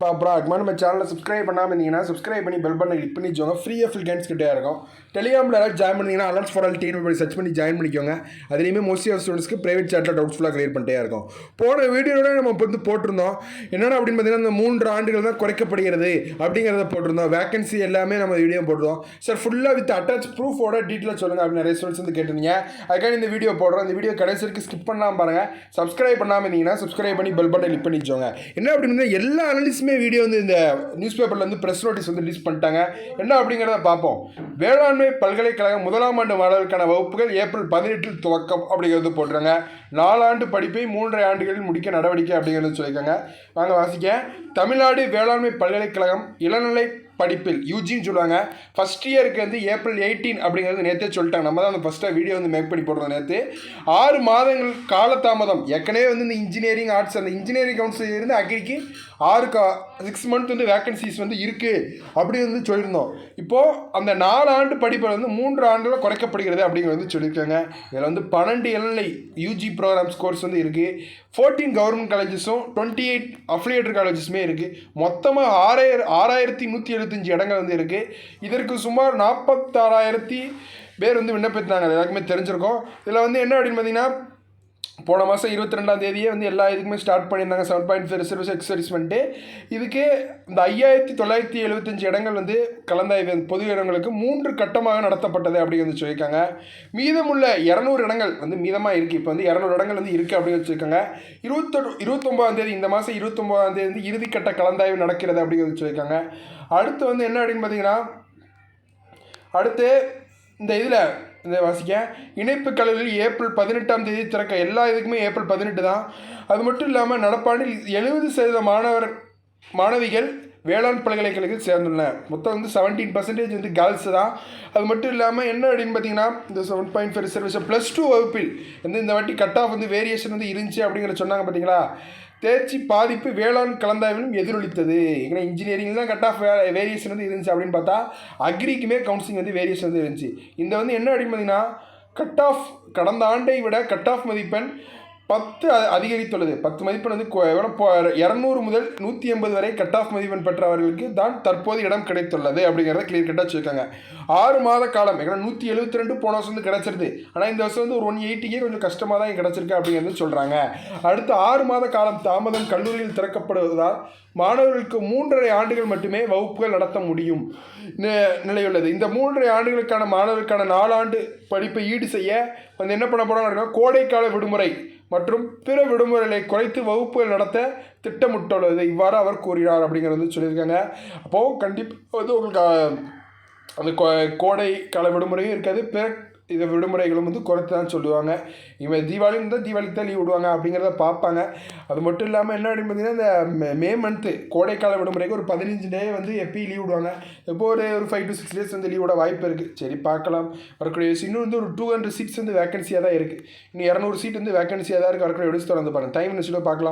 அப்புறம் நம்ம சேனலில் சப்ஸ்கிரைப் பண்ணாமல் இருந்தீங்கன்னா சப்ஸ்கிரைப் பண்ணி பெல் பட்டனை கிளிக் பண்ணி வச்சுக்கோங்க. ஃப்ரீயாக ஃபுல் கேம்ஸ் கிட்டே இருக்கும். டெலிகிராமில் யாராவது ஜாயின் பண்ணிங்கன்னா alerts for all team search பண்ணி ஜாயின் பண்ணிக்கோங்க. அதுலேயுமே மோஸ்ட்லி ஆஃப் ஸ்டூடெண்ட்ஸ்க்கு ப்ரைவேட் சாட்டில் டவுட்ஸ் ஃபுல்லாக கிளியர் பண்ணிட்டே இருக்கும். போன வீடியோட நம்ம வந்து போட்டிருந்தோம் என்னென்ன அப்படின்னு பார்த்தீங்கன்னா இந்த 3 ஆண்டுகள் தான் குறைக்கப்படுகிறது அப்படிங்கிறத போட்டிருந்தோம். வேகன்சி எல்லாமே நம்ம வீடியோ போட்டிருந்தோம். சார் ஃபுல்லாக வித் அட்டாச் ப்ரூஃபோட டீட்டெயிலாக சொல்லுங்கள் அப்படின்னு நிறைய ஸ்டூடெண்ட்ஸ் வந்து கேட்டிருந்தீங்க. அதுக்காக இந்த வீடியோ போடுறோம். இந்த வீடியோ கடைசி வரைக்கும் ஸ்கிப் பண்ணாமல் பாருங்கள். சப்ஸ்கிரைப் பண்ணாமல் இருந்தீங்கன்னா சப்ஸ்கிரைப் பண்ணி பெல் பட்டனை கிளிக் பண்ணி வச்சுக்கோங்க. என்ன அப்படின்னு எல்லா அனலிஸ்ட்டுமே வீடியோ வந்து இந்த நியூஸ் பேப்பரில் வந்து ப்ரெஸ் நோட்டீஸ் வந்து ரிலீஸ் பண்ணிட்டாங்க. என்ன அப்படிங்கிறத பார்ப்போம். வேளாண்மை பல்கலைக்கழகம் 1ஆம் ஆண்டு மாணவர்களுக்கான வகுப்புகள் ஏப்ரல் 18 துவக்கம் அப்படிங்கிறது போட்டுருங்க. 4 ஆண்டு படிப்பை 3.5 ஆண்டுகளில் முடிக்க நடவடிக்கை அப்படிங்கிறது சொல்லியிருக்காங்க. வாங்க வாசிக்க. தமிழ்நாடு வேளாண்மை பல்கலைக்கழகம் இளநிலை படிப்பில் யூஜின்னு சொல்லுவாங்க. ஃபஸ்ட் இயருக்கு வந்து ஏப்ரல் 18 அப்படிங்கிறது நேற்றே சொல்லிட்டாங்க. நம்ம தான் அந்த ஃபஸ்ட்டாக வீடியோ வந்து மேக் பண்ணி போடுறோம். நேற்று 6 மாதங்கள் காலதாமதம். ஏற்கனவே வந்து இந்த இன்ஜினியரிங் ஆர்ட்ஸ் அந்த இன்ஜினியரிங் கவுன்சில் இருந்து அக்ரிக்கு 6 மந்த் வந்து வேக்கன்சிஸ் வந்து இருக்குது அப்படி வந்து சொல்லியிருந்தோம். இப்போது அந்த 4 ஆண்டு படிப்பில் வந்து 3 ஆண்டுகள் குறைக்கப்படுகிறது அப்படிங்கிறது வந்து சொல்லியிருக்காங்க. இதில் வந்து 12 இளநிலை யூஜி ப்ரோக்ராம்ஸ் கோர்ஸ் வந்து இருக்குது. 14 கவர்மெண்ட் காலேஜஸும் 28 அஃபிலியேட்டட் காலேஜஸுமே இருக்குது. மொத்தமாக 6175 இடங்கள் வந்து இருக்குது. இதற்கு சுமார் 46,000 பேர் வந்து விண்ணப்பித்தாங்க. எல்லாருக்குமே தெரிஞ்சிருக்கும். இதில் வந்து என்ன அப்படின்னு பார்த்தீங்கன்னா போன மாதம் 22ஆம் தேதியே வந்து எல்லா இதுக்குமே ஸ்டார்ட் பண்ணியிருந்தாங்க. 7.5 ரிசர்வேஷன் எக்ஸர்விஸ்மெண்ட்டு. இதுக்கு இந்த 5,975 இடங்கள் வந்து கலந்தாய்வு பொது இடங்களுக்கு 3 கட்டமாக நடத்தப்பட்டது அப்படிங்கிறது சொல்லியிருக்காங்க. மீதமுள்ள 200 இடங்கள் வந்து மீதமாக இருக்குது. இப்போ வந்து 200 இடங்கள் வந்து இருக்குது அப்படின்னு சொல்லியிருக்காங்க. 29ஆம் தேதி இந்த மாதம் 29ஆம் தேதி வந்து இறுதிக்கட்ட கலந்தாய்வு நடக்கிறது அப்படிங்கிறது சொல்லியிருக்காங்க. அடுத்து வந்து என்ன அப்படின்னு பார்த்தீங்கன்னா அடுத்து இந்த இதில் இந்த வாசிக்க இணைப்பு கல்லூரியில் ஏப்ரல் 18ஆம் தேதி திறக்க. எல்லா இதுக்குமே ஏப்ரல் 18 தான். அது மட்டும் இல்லாமல் நடப்பாண்டில் 70% மாணவிகள் வேளாண் பல்கலைக்கழகத்தில் சேர்ந்துள்ளனர். மொத்தம் வந்து 17% வந்து கேர்ள்ஸ் தான். அது மட்டும் இல்லாமல் என்ன அப்படின்னு பார்த்தீங்கன்னா இந்த 7.5 ரிசர்வேஷன் +2 வகுப்பில் வந்து இந்த வாட்டி கட் ஆஃப் வந்து வேரியேஷன் வந்து இருந்துச்சு அப்படிங்கிற சொன்னாங்க பார்த்தீங்களா. தேர்ச்சி பாதிப்பு வேளாண் கலந்தாய்விலும் எதிரொலித்தது. ஏன்னா இன்ஜினியரிங் தான் கட் ஆஃப் வேரியேஷன் வந்து இருந்துச்சு அப்படின்னு பார்த்தா அக்ரிக்குமே கவுன்சிலிங் வந்து வேரியேஷன் வந்து இருந்துச்சு. இந்த வந்து என்ன அப்படின்னு பார்த்தீங்கன்னா கட் ஆஃப் கடந்த ஆண்டை விட கட் ஆஃப் மதிப்பெண் 10 அதிகரித்துள்ளது. 10 மதிப்பெண் வந்து 200 முதல் 180 வரை கட் ஆஃப் மதிப்பெண் பெற்றவர்களுக்கு தான் தற்போது இடம் கிடைத்துள்ளது அப்படிங்கிறத கிளியர் கட்டாக வச்சுருக்காங்க. 6 மாத காலம். ஏன்னா 172 போன வருஷம் வந்து கிடச்சிருது. ஆனால் இந்த வருஷம் வந்து ஒரு 180 கொஞ்சம் கஷ்டமாக தான் கிடச்சிருக்கு அப்படிங்கிறது சொல்கிறாங்க. அடுத்து 6 மாத காலம் தாமதம் கல்லூரியில் திறக்கப்படுவதால் மாணவர்களுக்கு 3.5 ஆண்டுகள் மட்டுமே வகுப்புகள் நடத்த முடியும் நிலையுள்ளது. இந்த 3.5 ஆண்டுகளுக்கான மாணவர்களுக்கான 4 ஆண்டு படிப்பை ஈடு செய்ய வந்து என்ன பண்ண போகிறாங்க, கோடைக்கால விடுமுறை மற்றும் பிற விடுமுறைகளை குறைத்து வகுப்புகள் நடத்த திட்டமிட்டுள்ளது. இவ்வாறு அவர் கூறினார் அப்படிங்கிறது வந்து சொல்லியிருக்காங்க. அப்போது கண்டிப்பாக வந்து உங்களுக்கு அந்த கோடை கால விடுமுறையும் இருக்காது. பிற இது விடுமுறைகளும் வந்து குறைத்து தான் சொல்லுவாங்க. இவன் தீபாவளி இருந்தால் தீபாவளிக்கு தான் லீவ் விடுவாங்க அப்படிங்கிறத பார்ப்பாங்க. அது மட்டும் இல்லாமல் என்ன அப்படின்னு பார்த்தீங்கன்னா இந்த மே மந்த்து கோடைக்கால விடுமுறைக்கு ஒரு 15 டே வந்து எப்பயும் லீவ் விடுவாங்க. இப்போ ஒரு 5 to 6 டேஸ் வந்து லீவ் விட வாய்ப்பு இருக்குது. சரி பார்க்கலாம். வரக்கூடிய இன்னும் வந்து ஒரு 200 சீட்ஸ் வந்து வேகன்சியாக தான் இருக்குது. இன்னும் 200 சீட் வந்து வேகன்சியாக தான் இருக்குது. வரக்கூடிய எடுத்து தொடர்ந்து பாருங்கள். டைம் நினச்சிட்டு பார்க்கலாம்.